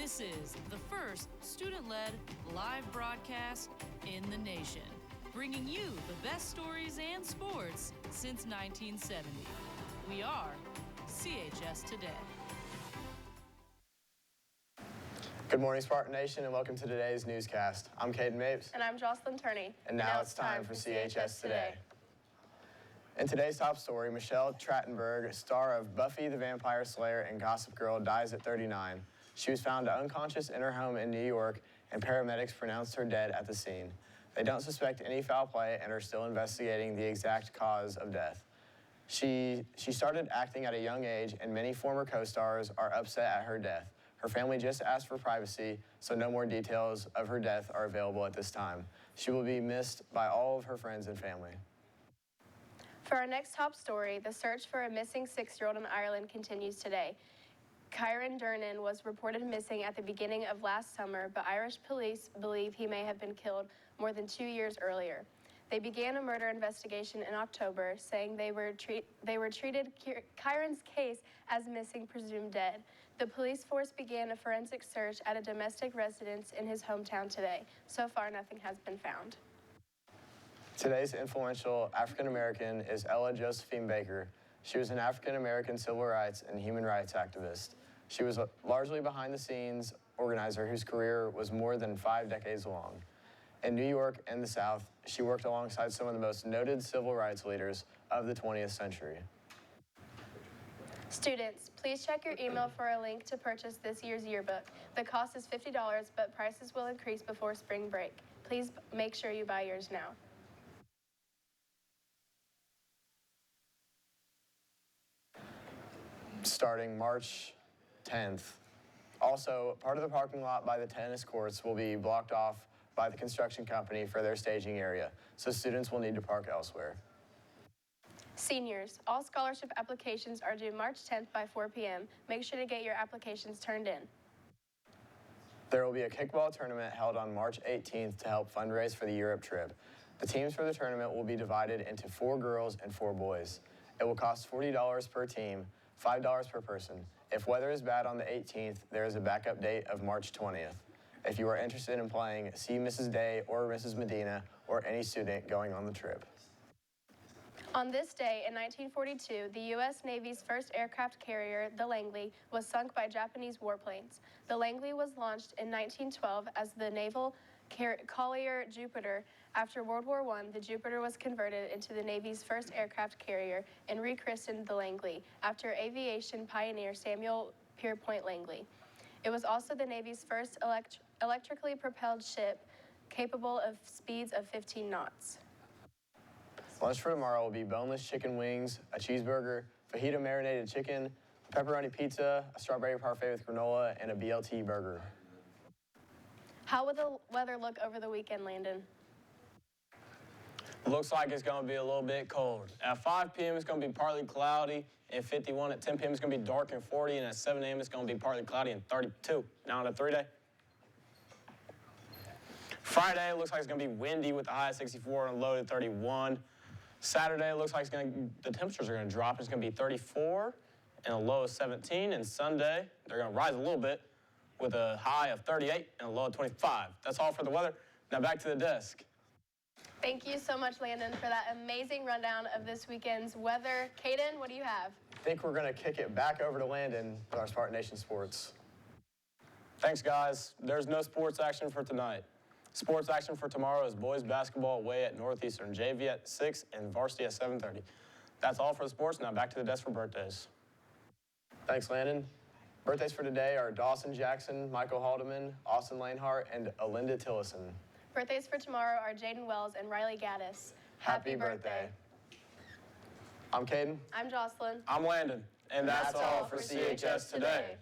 This is the first student-led live broadcast in the nation, bringing you the best stories and sports since 1970. We are CHS Today. Good morning, Spartan Nation, and welcome to today's newscast. I'm Caden Mapes. And I'm Jocelyn Turney. And now it's time for CHS Today. In today's top story, Michelle Trachtenberg, star of Buffy the Vampire Slayer and Gossip Girl, dies at 39. She was found unconscious in her home in New York, and paramedics pronounced her dead at the scene. They don't suspect any foul play and are still investigating the exact cause of death. She started acting at a young age, and many former co-stars are upset at her death. Her family just asked for privacy, so no more details of her death are available at this time. She will be missed by all of her friends and family. For our next top story, the search for a missing 6-year-old in Ireland continues today. Kieran Durnan was reported missing at the beginning of last summer, but Irish police believe he may have been killed more than 2 years earlier. They began a murder investigation in October, saying they treated Kieran's case as missing, presumed dead. The police force began a forensic search at a domestic residence in his hometown today. So far, nothing has been found. Today's influential African-American is Ella Josephine Baker. She was an African-American civil rights and human rights activist. She was a largely behind-the-scenes organizer whose career was more than 5 decades long. In New York and the South, she worked alongside some of the most noted civil rights leaders of the 20th century. Students, please check your email for a link to purchase this year's yearbook. The cost is $50, but prices will increase before spring break. Please make sure you buy yours now. Starting March 10th. Also, part of the parking lot by the tennis courts will be blocked off by the construction company for their staging area, so students will need to park elsewhere. Seniors, all scholarship applications are due March 10th by 4 p.m. Make sure to get your applications turned in. There will be a kickball tournament held on March 18th to help fundraise for the Europe trip. The teams for the tournament will be divided into 4 girls and 4 boys. It will cost $40 per team, $5 per person. If weather is bad on the 18th, there is a backup date of March 20th. If you are interested in playing, see Mrs. Day or Mrs. Medina or any student going on the trip. On this day in 1942, the U.S. Navy's first aircraft carrier, the Langley, was sunk by Japanese warplanes. The Langley was launched in 1912 as the naval collier Jupiter. After World War I, the Jupiter was converted into the Navy's first aircraft carrier and rechristened the Langley after aviation pioneer Samuel Pierpont Langley. It was also the Navy's first electrically propelled ship capable of speeds of 15 knots. Lunch for tomorrow will be boneless chicken wings, a cheeseburger, fajita marinated chicken, pepperoni pizza, a strawberry parfait with granola, and a BLT burger. How will the weather look over the weekend, Landon? Looks like it's going to be a little bit cold. At 5 p.m. it's going to be partly cloudy and 51. At 10 p.m. it's going to be dark and 40. And at 7 a.m. it's going to be partly cloudy and 32. Now on a 3-day. Friday looks like it's going to be windy with a high of 64 and a low of 31. Saturday looks like the temperatures are going to drop. It's going to be 34 and a low of 17. And Sunday they're going to rise a little bit with a high of 38 and a low of 25. That's all for the weather. Now back to the desk. Thank you so much, Landon, for that amazing rundown of this weekend's weather. Caden, what do you have? I think we're going to kick it back over to Landon with our Spartan Nation Sports. Thanks, guys. There's no sports action for tonight. Sports action for tomorrow is boys basketball away at Northeastern, JV at 6 and varsity at 7:30. That's all for the sports. Now back to the desk for birthdays. Thanks, Landon. Birthdays for today are Dawson Jackson, Michael Haldeman, Austin Lanehart, and Alinda Tillison. Birthdays for tomorrow are Jaden Wells and Riley Gaddis. Happy birthday. I'm Caden. I'm Jocelyn. I'm Landon. And that's all for CHS Today.